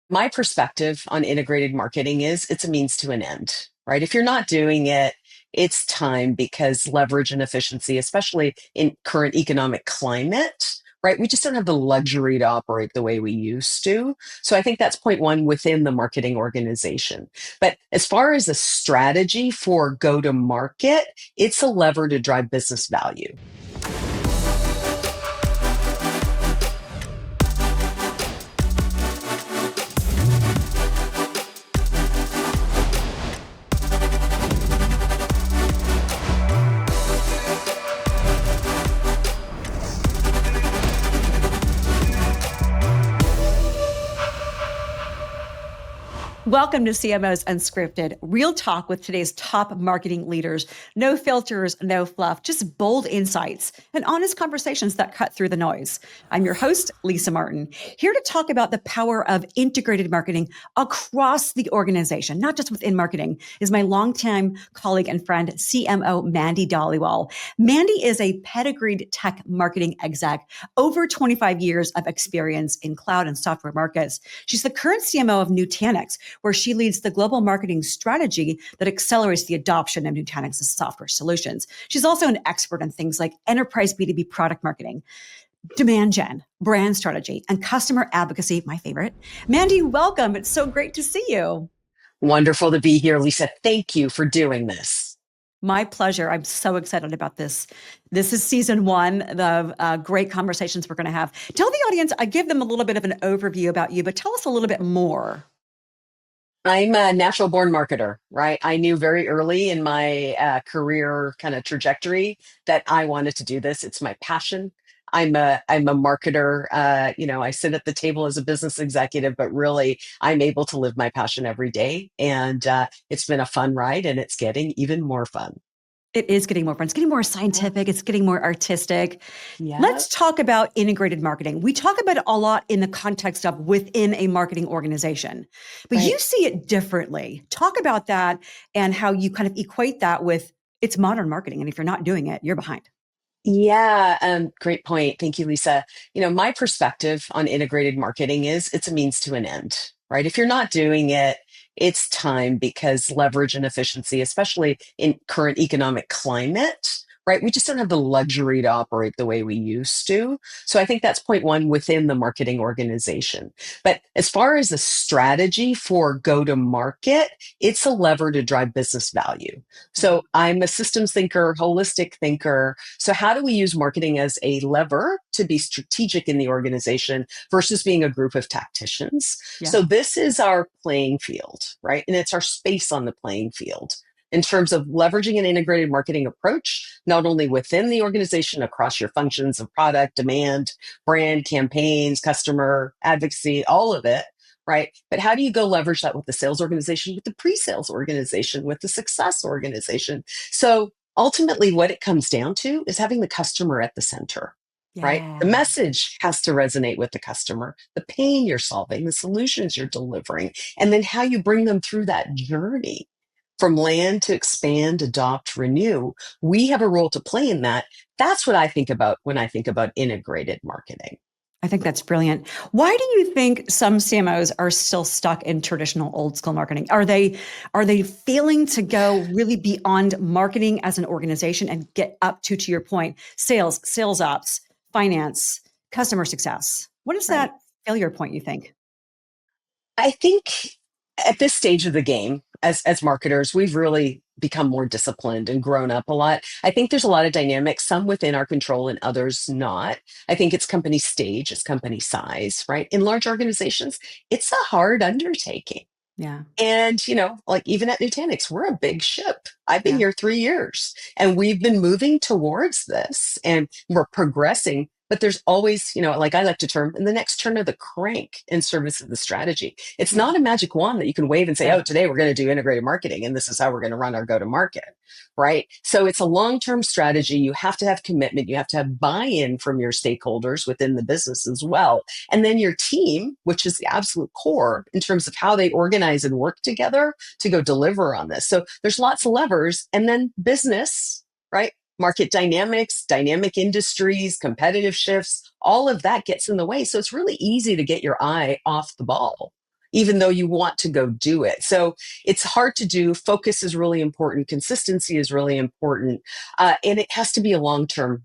My perspective on integrated marketing is it's a means to an end, right? If you're not doing it, it's time because leverage and efficiency, especially in current economic climate, right? We just don't have the luxury to operate the way we used to. So I think that's point one within the marketing organization. But as far as a strategy for go to market, it's a lever to drive business value. Welcome to CMOs Unscripted, real talk with today's top marketing leaders. No filters, no fluff, just bold insights and honest conversations that cut through the noise. I'm your host, Lisa Martin, here to talk about the power of integrated marketing across the organization, not just within marketing, is my longtime colleague and friend, CMO Mandy Dhaliwal. Mandy is a pedigreed tech marketing exec, over 25 years of experience in cloud and software markets. She's the current CMO of Nutanix, where she leads the global marketing strategy that accelerates the adoption of Nutanix's software solutions. She's also an expert in things like enterprise B2B product marketing, demand gen, brand strategy, and customer advocacy, my favorite. Mandy, welcome. It's so great to see you. Wonderful to be here, Lisa. Thank you for doing this. My pleasure. I'm so excited about this. This is season one of great conversations we're going to have. Tell the audience, I give them a little bit of an overview about you, but tell us a little bit more. I'm a natural born marketer, right? I knew very early in my career kind of trajectory that I wanted to do this. It's my passion. I'm a marketer. I sit at the table as a business executive, but really I'm able to live my passion every day. And it's been a fun ride, and it's getting even more fun. It is getting more fun. It's getting more scientific. It's getting more artistic. Yeah. Let's talk about integrated marketing. We talk about it a lot in the context of within a marketing organization, but Right. you see it differently. Talk about that and how you kind of equate that with it's modern marketing. And if you're not doing it, you're behind. Yeah, great point. Thank you, Lisa. My perspective on integrated marketing is it's a means to an end, right? If you're not doing it, it's time because leverage and efficiency, especially in current economic climate, right? We just don't have the luxury to operate the way we used to. So I think that's point one within the marketing organization. But as far as a strategy for go to market, it's a lever to drive business value. So I'm a systems thinker, holistic thinker. So, how do we use marketing as a lever to be strategic in the organization versus being a group of tacticians? Yeah. So, this is our playing field, right? And it's our space on the playing field in terms of leveraging an integrated marketing approach, not only within the organization, across your functions of product, demand, brand, campaigns, customer advocacy, all of it. Right. But how do you go leverage that with the sales organization, with the pre sales organization, with the success organization? So ultimately, what it comes down to is having the customer at the center, right? The Yeah. message has to resonate with the customer, the pain you're solving, the solutions you're delivering, and then how you bring them through that journey from land to expand, adopt, renew. We have a role to play in that. That's what I think about when I think about integrated marketing. I think that's brilliant. Why do you think some CMOs are still stuck in traditional old school marketing? Are they failing to go really beyond marketing as an organization and get up to your point, sales ops, finance, customer success? What is Right. that failure point, you think? I think at this stage of the game, as marketers, we've really become more disciplined and grown up a lot. I think there's a lot of dynamics, some within our control and others not. I think it's company stage, it's company size, right? In large organizations, it's a hard undertaking. Yeah. And, like even at Nutanix, we're a big ship. I've been Yeah. here 3 years and we've been moving towards this and we're progressing. But there's always, like I like to term, in the next turn of the crank in service of the strategy. It's Yeah. not a magic wand that you can wave and say, Yeah. oh, today we're going to do integrated marketing and this is how we're going to run our go to market, right? So it's a long term strategy. You have to have commitment. You have to have buy in from your stakeholders within the business as well. And then your team, which is the absolute core in terms of how they organize and work together to go deliver on this. So there's lots of levers. And then business, right? Market dynamics, dynamic industries, competitive shifts, all of that gets in the way. So it's really easy to get your eye off the ball, even though you want to go do it. So it's hard to do. Focus is really important. Consistency is really important. And it has to be a long-term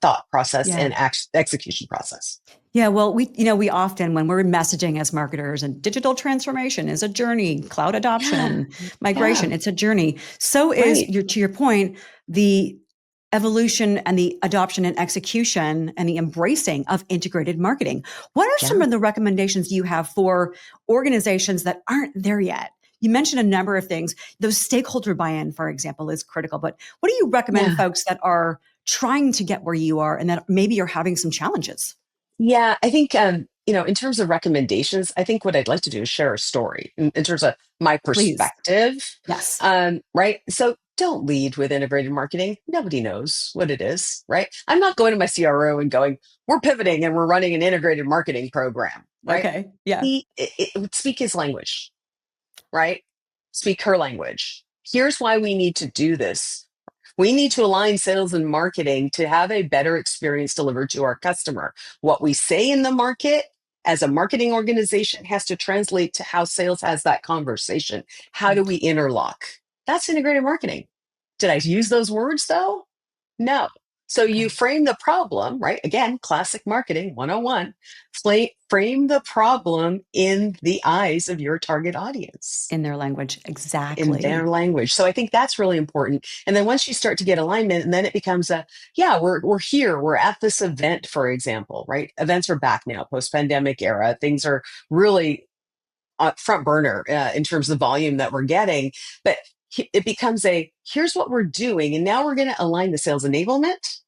thought process Yeah. and execution process. Yeah, well, we often, when we're messaging as marketers, and digital transformation is a journey, cloud Yeah. adoption, Yeah. migration, it's a journey. So is Right. to your point, the evolution and the adoption and execution and the embracing of integrated marketing. What are some Yeah. of the recommendations you have for organizations that aren't there yet? You mentioned a number of things. Those stakeholder buy-in, for example, is critical. But what do you recommend Yeah. folks that are trying to get where you are and that maybe are having some challenges? Yeah, I think in terms of recommendations, I think what I'd like to do is share a story in terms of my Please. perspective. Yes. Right. So don't lead with integrated marketing. Nobody knows what it is, right? I'm not going to my CRO and going, we're pivoting and we're running an integrated marketing program, right? Okay. Yeah. Speak his language, right? Speak her language. Here's why we need to do this. We need to align sales and marketing to have a better experience delivered to our customer. What we say in the market as a marketing organization has to translate to how sales has that conversation. How do we interlock? That's integrated marketing. Did I use those words though? No. So you Okay. frame the problem, right? Again, classic marketing 101. Frame the problem in the eyes of your target audience In their language. in their Exactly. language. So I think that's really important. And then once you start to get alignment, and then it becomes yeah, we're here, we're at this event, for example, right? Events are back now, post-pandemic era. Things are really front burner in terms of the volume that we're getting. But it becomes here's what we're doing. And now we're going to align the sales enablement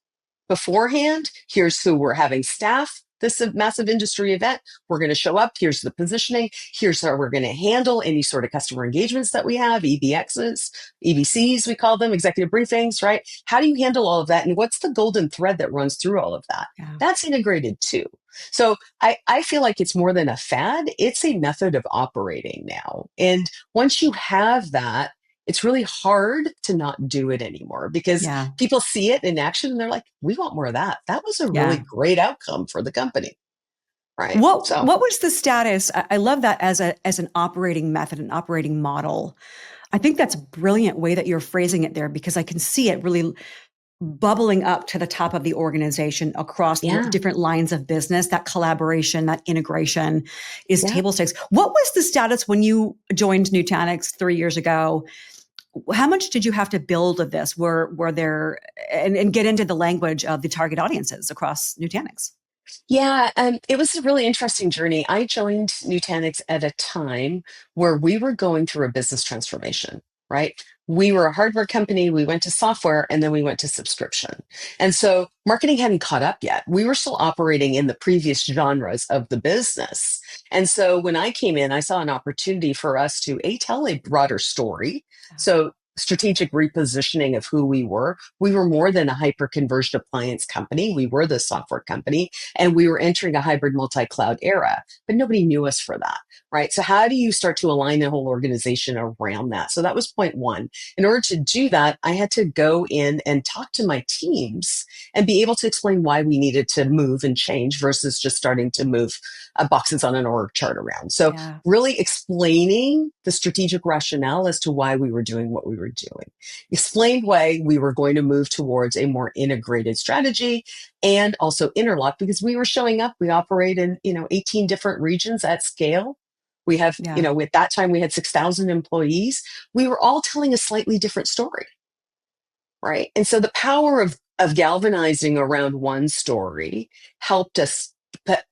beforehand. Here's who we're having staff. This is a massive industry event. We're going to show up. Here's the positioning. Here's how we're going to handle any sort of customer engagements that we have, EBXs, EBCs, we call them, executive briefings, right? How do you handle all of that? And what's the golden thread that runs through all of that? Yeah. That's integrated too. So I feel like it's more than a fad. It's a method of operating now. And once you have that, it's really hard to not do it anymore because Yeah. people see it in action and they're like, we want more of that. That was a really Yeah. great outcome for the company. Right. What So, what was the status? I love that as an operating method, an operating model. I think that's a brilliant way that you're phrasing it there because I can see it really bubbling up to the top of the organization across yeah, different lines of business. That collaboration, that integration is yeah. table stakes. What was the status when you joined Nutanix 3 years ago? How much did you have to build of this? Were there and get into the language of the target audiences across Nutanix? Yeah, it was a really interesting journey. I joined Nutanix at a time where we were going through a business transformation, right? We were a hardware company, we went to software, and then we went to subscription. And so marketing hadn't caught up yet. We were still operating in the previous genres of the business. And so when I came in, I saw an opportunity for us to tell a broader story. So strategic repositioning of who we were. We were more than a hyper converged appliance company. We were the software company and we were entering a hybrid multi-cloud era, but nobody knew us for that, right? So how do you start to align the whole organization around that? So that was point one. In order to do that, I had to go in and talk to my teams and be able to explain why we needed to move and change versus just starting to move boxes on an org chart around. So Yeah. really explaining the strategic rationale as to why we were doing what we were doing, explained why we were going to move towards a more integrated strategy and also interlock because we were showing up. We operate in 18 different regions at scale. We have Yeah. at that time we had 6,000 employees. We were all telling a slightly different story, right? And so the power of galvanizing around one story helped us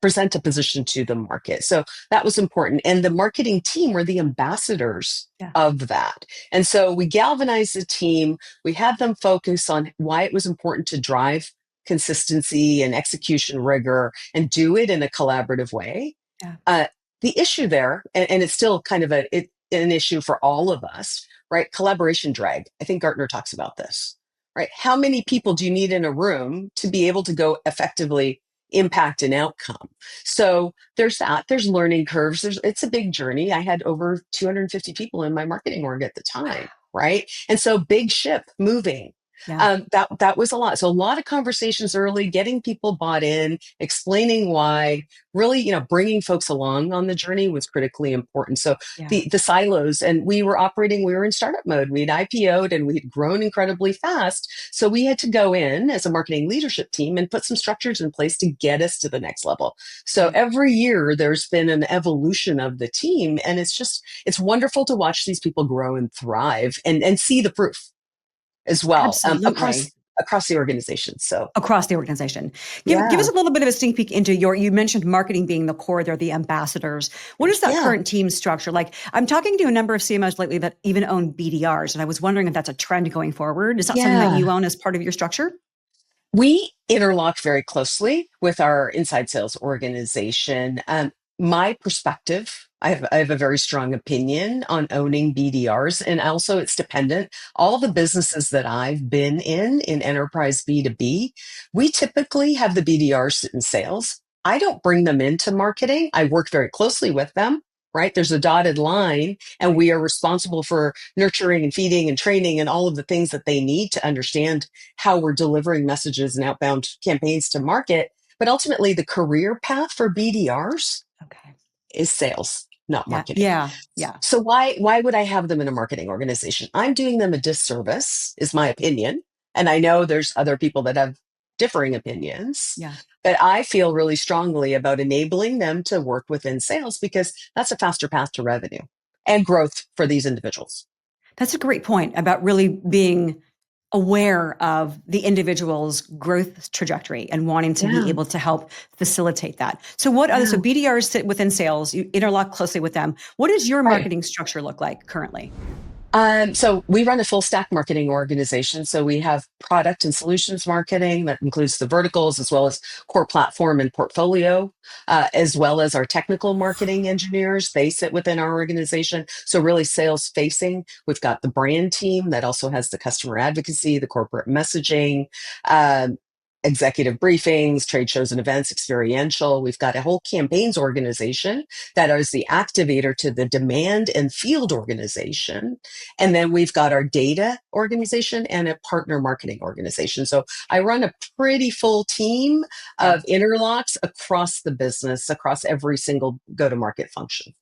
present a position to the market. So that was important. And the marketing team were the ambassadors Yeah. of that. And so we galvanized the team. We had them focus on why it was important to drive consistency and execution rigor and do it in a collaborative way. Yeah. Uh, the issue there, and it's still kind of an issue for all of us, right? Collaboration drag. I think Gartner talks about this, right? How many people do you need in a room to be able to go effectively impact an outcome? So there's that. There's learning curves. It's a big journey. I had over 250 people in my marketing org at the time, right? And so big ship moving. Yeah. That was a lot. So a lot of conversations early, getting people bought in, explaining why, really, bringing folks along on the journey was critically important. So Yeah. the silos, and we were in startup mode. We'd IPO'd and we'd grown incredibly fast. So we had to go in as a marketing leadership team and put some structures in place to get us to the next level. So Right. every year there's been an evolution of the team, and it's wonderful to watch these people grow and thrive and see the proof as well, Absolutely. across the organization. So Across the organization. Give us yeah, a little bit of a sneak peek into you mentioned marketing being the core, they're the ambassadors. What is that yeah, current team structure like? I'm talking to a number of CMOs lately that even own BDRs, and I was wondering if that's a trend going forward. Is that something that yeah. you own as part of your structure? We interlock very closely with our inside sales organization. My perspective, I have a very strong opinion on owning BDRs, and also it's dependent. All the businesses that I've been in enterprise B2B, we typically have the BDRs sit in sales. I don't bring them into marketing. I work very closely with them, right? There's a dotted line, and Right. we are responsible for nurturing and feeding and training and all of the things that they need to understand how we're delivering messages and outbound campaigns to market. But ultimately, the career path for BDRs Okay. is sales, not Yeah. marketing. Yeah. Yeah. So why would I have them in a marketing organization? I'm doing them a disservice, is my opinion. And I know there's other people that have differing opinions, Yeah. but I feel really strongly about enabling them to work within sales because that's a faster path to revenue and growth for these individuals. That's a great point about really being aware of the individual's growth trajectory and wanting to be Yeah, able to help facilitate that. So what other, so yeah. BDRs sit within sales, you interlock closely with them. What does your Right. marketing structure look like currently? So we run a full stack marketing organization. So we have product and solutions marketing that includes the verticals as well as core platform and portfolio, as well as our technical marketing engineers. They sit within our organization. So really sales facing. We've got the brand team that also has the customer advocacy, the corporate messaging, um, executive briefings, trade shows and events, experiential. We've got a whole campaigns organization that is the activator to the demand and field organization, and then we've got our data organization and a partner marketing organization. So I run a pretty full team Yeah. of interlocks across the business, across every single go to market function.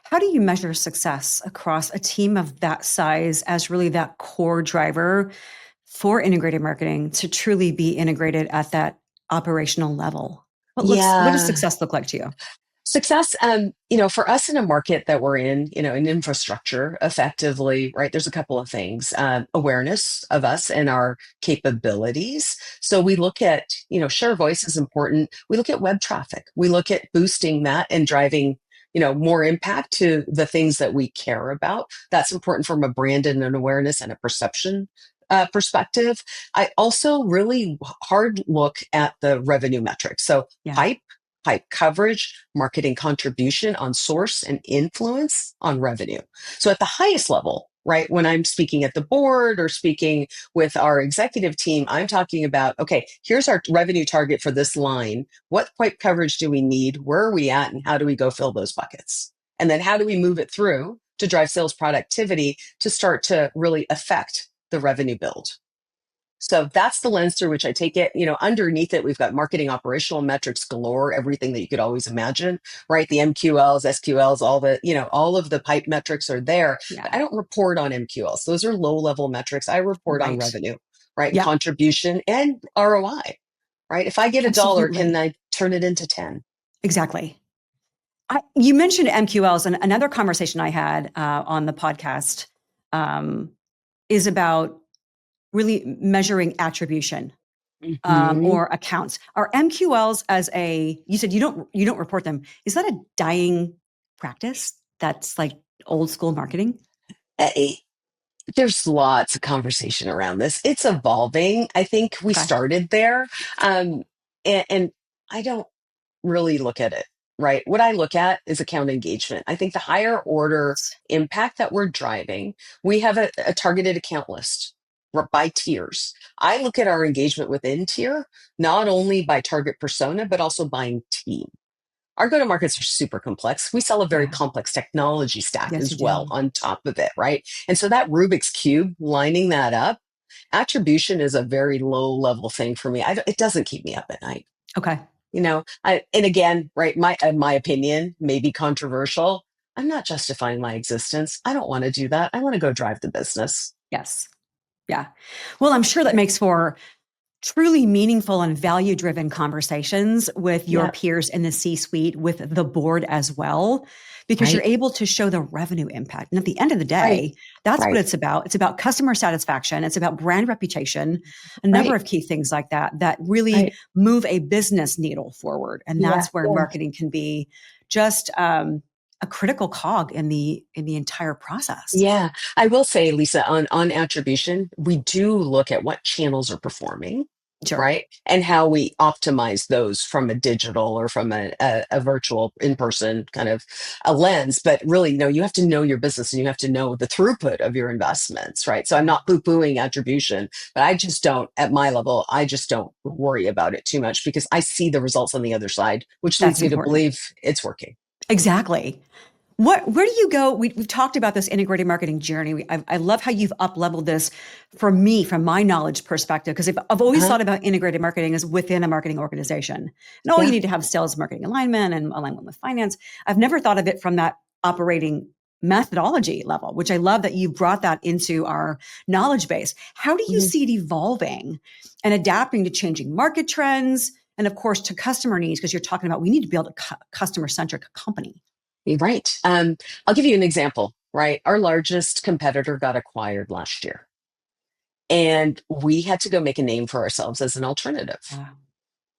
How do you measure success across a team of that size as really that core driver for integrated marketing to truly be integrated at that operational level? What does Yeah. success look like to you? Success, for us in a market that we're in infrastructure effectively, right? There's a couple of things. Awareness of us and our capabilities. So we look at, share voice is important. We look at web traffic. We look at boosting that and driving, more impact to the things that we care about. That's important from a brand and an awareness and a perception perspective. I also really hard look at the revenue metrics. So Yeah. pipe coverage, marketing contribution on source, and influence on revenue. So at the highest level, right, when I'm speaking at the board or speaking with our executive team, I'm talking about, okay, here's our revenue target for this line. What pipe coverage do we need? Where are we at? And how do we go fill those buckets? And then how do we move it through to drive sales productivity to start to really affect the revenue build? So that's the lens through which I take it. Underneath it, we've got marketing operational metrics galore, everything that you could always imagine, right? The MQLs, SQLs, all of the pipe metrics are there, but Yeah. I don't report on MQLs. Those are low level metrics. I report on Right. revenue, right? And Yeah. contribution and ROI, right? If I get a dollar, can Absolutely. I turn it into 10? Exactly. You mentioned MQLs, and another conversation I had on the podcast um, is about really measuring attribution Mhm. or accounts. Are MQLs you said you don't report them. Is that a dying practice? That's like old school marketing. Eh, There's lots of conversation around this. It's evolving. I think we Okay. started there. And I don't really look at it, right? What I look at is account engagement. I think the higher order impact that we're driving, we have a targeted account list by tiers. I look at our engagement within tier, not only by target persona, but also by team. Our go to markets are super complex. We sell a very Yeah. complex technology stack Yes, you as well do. on top of it, right? And so that Rubik's Cube, lining that up, Attribution is a very low level thing for me. It doesn't keep me up at night. Okay. And again, right, my opinion may be controversial. I'm not justifying my existence. I don't want to do that. I want to go drive the business. Yes. Yeah. Well, I'm sure that makes for truly meaningful and value driven conversations with your Yeah, peers in the C suite, with the board as well, because you're right, able to show the revenue impact. And at the end of the right, day, that's what right, it's about. It's about customer satisfaction, it's about brand reputation, a number right, of key things like that, that really right. move a business needle forward. And Yeah, that's where yeah, marketing can be just a critical cog in the entire process. yeah. I will say, Lisa, on attribution, we do look at what channels are performing, Sure. right? And how we optimize those from a digital or from a virtual in-person kind of a lens. But really, no, you have to know your business and you have to know the throughput of your investments, right? So I'm Yeah, not poo-pooing attribution, but I just don't, at my level, I just don't worry about it too much because I see the results on the other side, which leads that's me to important. believe it's working. Exactly. Where do you go? We've talked about this integrated marketing journey. I love how you've up leveled this for me, from my knowledge perspective, because I've always Uh-huh. thought about integrated marketing as within a marketing organization. And all you Yeah. need to have sales marketing alignment and alignment with finance. I've never thought of it from that operating methodology level, which I love that you brought that into our knowledge base. How do you Mhm. see it evolving and adapting to changing market trends? And of course, to customer needs, because you're talking about we need to build a customer centric company. You're right. I'll give you an example, right? Our largest competitor got acquired last year, and we had to go make a name for ourselves as an alternative, Uh,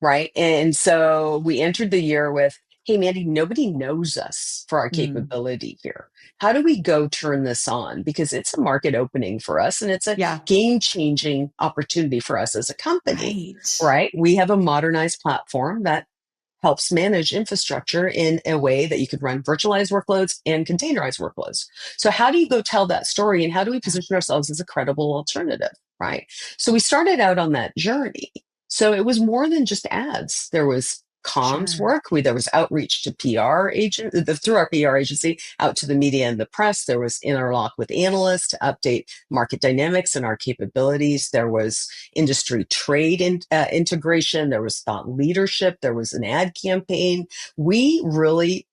right? And so we entered the year with, hey, Mandy, nobody knows us for our mm, capability here. How do we go turn this on? Because it's a market opening for us and it's a yeah. game changing opportunity for us as a company, Right. right? We have a modernized platform that helps manage infrastructure in a way that you could run virtualized workloads and containerized workloads. So how do you go tell that story and how do we Yeah. position ourselves as a credible alternative, right? So we started out on that journey. So it was more than just ads. There was comms Sure. work. There was outreach to PR agent through our PR agency out to the media and the press. There was interlock with analysts to update market dynamics and our capabilities. There was industry integration. There was thought leadership. There was an ad campaign. We really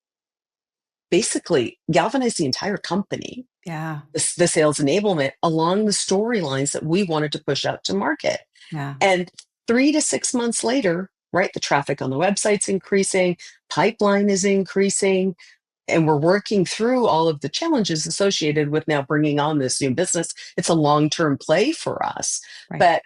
basically galvanized the entire company, Yeah. the sales enablement along the storylines that we wanted to push out to market. Yeah. And 3 to 6 months later, right, the traffic on the website's increasing, pipeline is increasing, and we're working through all of the challenges associated with now bringing on this new business. It's a long-term play for us. Right. But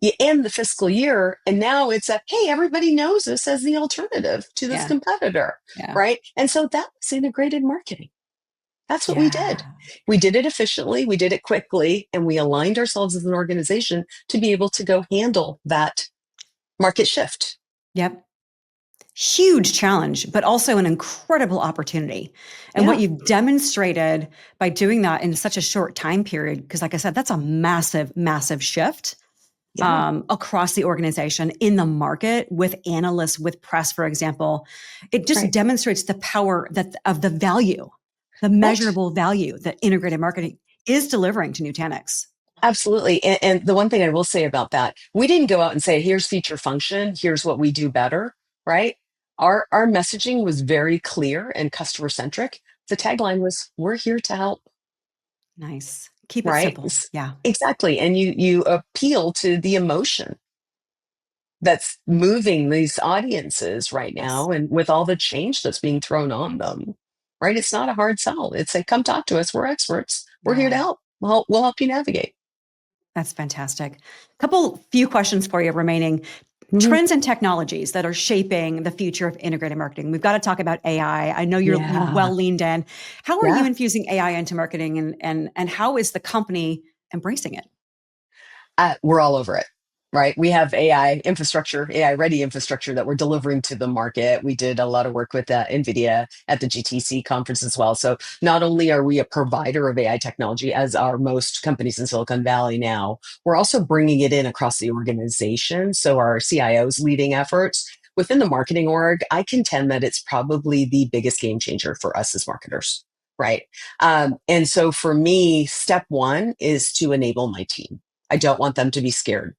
you end the fiscal year and now it's a, hey, everybody knows us as the alternative to this Yeah. competitor, Yeah. right? And so that was integrated marketing. That's what we did. Yeah. We did it efficiently, we did it quickly, and we aligned ourselves as an organization to be able to go handle that market shift. Yep. Huge challenge, but also an incredible opportunity. And what Yeah, you've demonstrated by doing that in such a short time period, because like I said, that's a massive, massive shift yeah, across the organization, in the market, with analysts, with press, for example. It just right, demonstrates the power that of the value, the right. measurable value that integrated marketing is delivering to Nutanix. Absolutely. And the one thing I will say about that, we didn't go out and say, here's feature function, here's what we do better, right? Our messaging was very clear and customer centric. The tagline was, we're here to help, Nice. Keep it right? simple. Yeah. Exactly. And you appeal to the emotion that's moving these audiences right Yes. now and with all the change that's being thrown on them, right? It's not a hard sell. It's a come talk to us. We're experts. We're here to Yeah. help. We'll help you navigate. That's fantastic. Couple few questions for you remaining. Mhm. Trends and technologies that are shaping the future of integrated marketing. We've got to talk about AI. I know you've Yeah. well leaned in. How are you Yeah. infusing AI into marketing, and how is the company embracing it? We're all over it, right? We have AI infrastructure, AI ready infrastructure that we're delivering to the market. We did a lot of work with NVIDIA at the GTC conference as well. So not only are we a provider of AI technology, as are most companies in Silicon Valley now, we're also bringing it in across the organization. So our CIOs leading efforts. Within the marketing org, I contend that it's probably the biggest game changer for us as marketers, right? And so for me, step one is to enable my team. I don't want them to be scared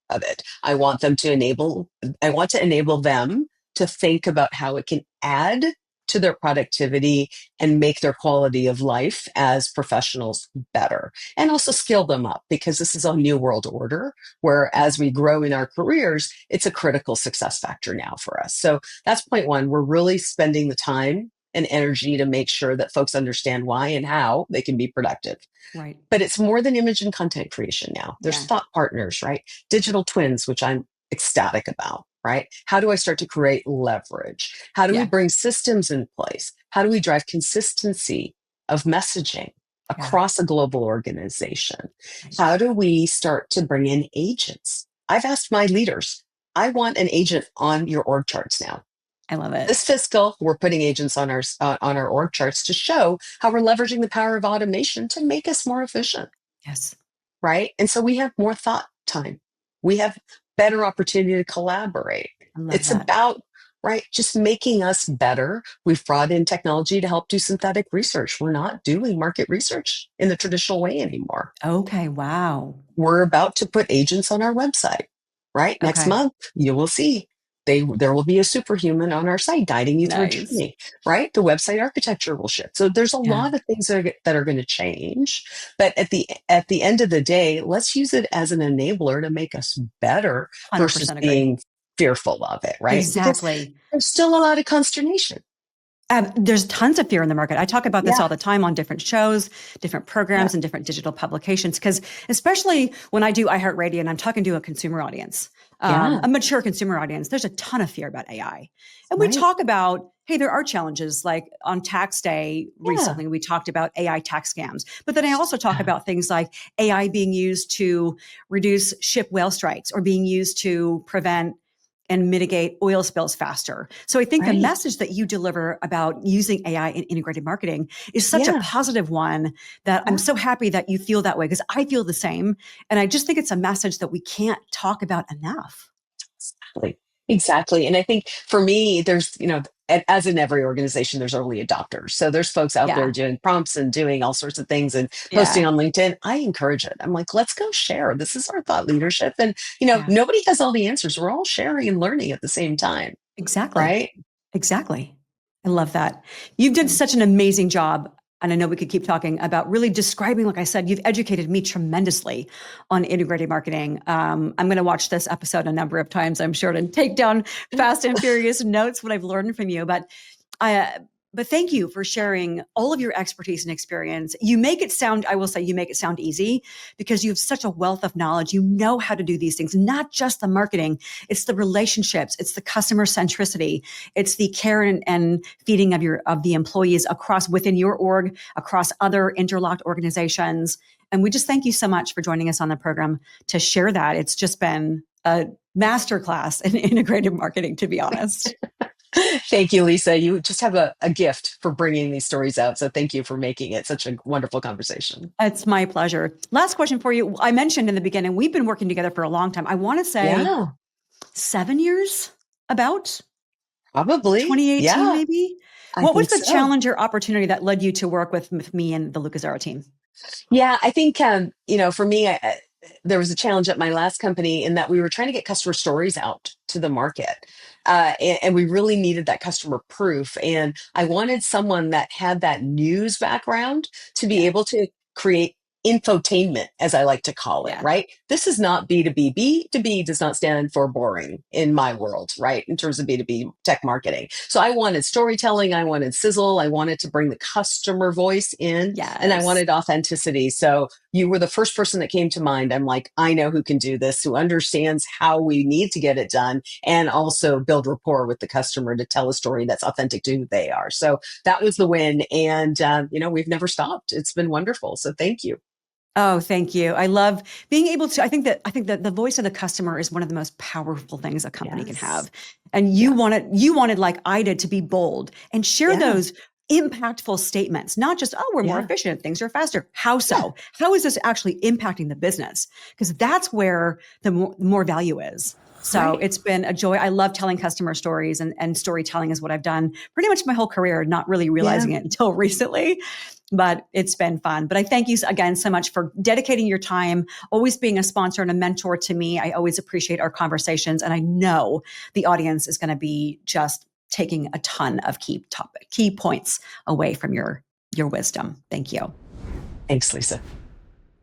of it. I want to enable them to think about how it can add to their productivity and make their quality of life as professionals better, and also skill them up, because this is a new world order where Yeah. as we grow in our careers, it's a critical success factor now for us. So that's point one. We're really spending the time and energy to make sure that folks understand why and how they can be productive. Right. But it's more than image and content creation now. There's Yeah. thought partners, right? Digital twins, which I'm ecstatic about, right? How do I start to create leverage? How do we Yeah. bring systems in place? How do we drive consistency of messaging Yeah. across a global organization? Right. How do we start to bring in agents? I've asked my leaders, I want an agent on your org charts now. I love it. This fiscal, we're putting agents on our org charts to show how we're leveraging the power of automation to make us more efficient, Yes. right? And so we have more thought time. We have better opportunity to collaborate. I love It's that. about, right, just making us better. We've brought in technology to help do synthetic research. We're not doing market research in the traditional way anymore. Okay. Wow. We're about to put agents on our website, right? Next Okay. month, you will see there will be a superhuman on our site guiding you through a Nice. journey, right? The website architecture will shift. So there's a Yeah. lot of things that are going to change. But at the end of the day, let's use it as an enabler to make us better versus 100% agree. being fearful of it, right? Because Exactly. there's still a lot of consternation. There's tons of fear in the market. I talk about this Yeah. all the time on different shows, different Yeah. programs, and different digital publications. Because especially when I do iHeartRadio and I'm talking to a consumer audience, Yeah. a mature consumer audience, there's a ton of fear about AI. And we Right. talk about, hey, there are challenges. Like on tax day Yeah. recently, we talked about AI tax scams. But then I also talk Yeah. about things like AI being used to reduce ship whale strikes or being used to prevent and mitigate oil spills faster. So I think the Right. message that you deliver about using AI in integrated marketing is such a Yeah. positive one that I'm Yeah. so happy that you feel that way because I feel the same. And I just think it's a message that we can't talk about enough. Exactly. Exactly. And I think for me, there's, as in every organization, there's early adopters. So there's folks out there Yeah. doing prompts and doing all sorts of things and posting Yeah. on LinkedIn. I encourage it. I'm like, let's go share. This is our thought leadership. And, Yeah. nobody has all the answers. We're all sharing and learning at the same time. Exactly. Right. Exactly. I love that. You've done such an amazing job. And I know we could keep talking about really describing, like I said, you've educated me tremendously on integrated marketing. I'm going to watch this episode a number of times, I'm sure, and take down fast and furious notes, what I've learned from you. I, but thank you for sharing all of your expertise and experience. You make it sound, I will say, you make it sound easy because you have such a wealth of knowledge. You know how to do these things, not just the marketing, it's the relationships, it's the customer centricity, it's the care and feeding of the employees across within your org, across other interlocked organizations. And we just thank you so much for joining us on the program to share that. It's just been a masterclass in integrated marketing, to be honest. Thank you, Lisa. You just have a gift for bringing these stories out. So thank you for making it such a wonderful conversation. It's my pleasure. Last question for you. I mentioned in the beginning, we've been working together for a long time. I want to say Yeah, 7 years, about probably. 2018, Yeah, maybe. I What was think the so. challenge or opportunity that led you to work with me and the LuccaZara team? Yeah, I think for me, there was a challenge at my last company in that we were trying to get customer stories out to the market, and we really needed that customer proof. And I wanted someone that had that news background to be Yeah, able to create infotainment, as I like to call it. yeah, Right? This is not B2B. B2B does not stand for boring in my world, right? In terms of B2B tech marketing. So I wanted storytelling. I wanted sizzle. I wanted to bring the customer voice in and I yes. wanted authenticity. So you were the first person that came to mind. I'm like, I know who can do this, who understands how we need to get it done, and also build rapport with the customer to tell a story that's authentic to who they are. So that was the win. And, we've never stopped. It's been wonderful. So thank you. Oh, thank you. I love being able to. I think that the voice of the customer is one of the most powerful things a company can Yes. have. And you Yeah. wanted like I did to be bold and share Yeah. those impactful statements, not just, oh, we're more Yeah. efficient, things are faster. How Yeah. so? How is this actually impacting the business? Because that's where the more value is. So Right. it's been a joy. I love telling customer stories, and storytelling is what I've done pretty much my whole career, not really Yeah. realizing it until recently, but it's been fun. But I thank you again so much for dedicating your time, always being a sponsor and a mentor to me. I always appreciate our conversations. And I know the audience is going to be just taking a ton of key points away from your wisdom. Thank you. Thanks, Lisa.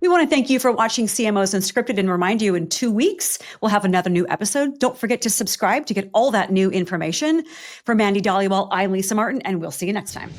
We want to thank you for watching CMOs Unscripted and remind you in 2 weeks, we'll have another new episode. Don't forget to subscribe to get all that new information. For Mandy Dhaliwal, I'm Lisa Martin, and we'll see you next time.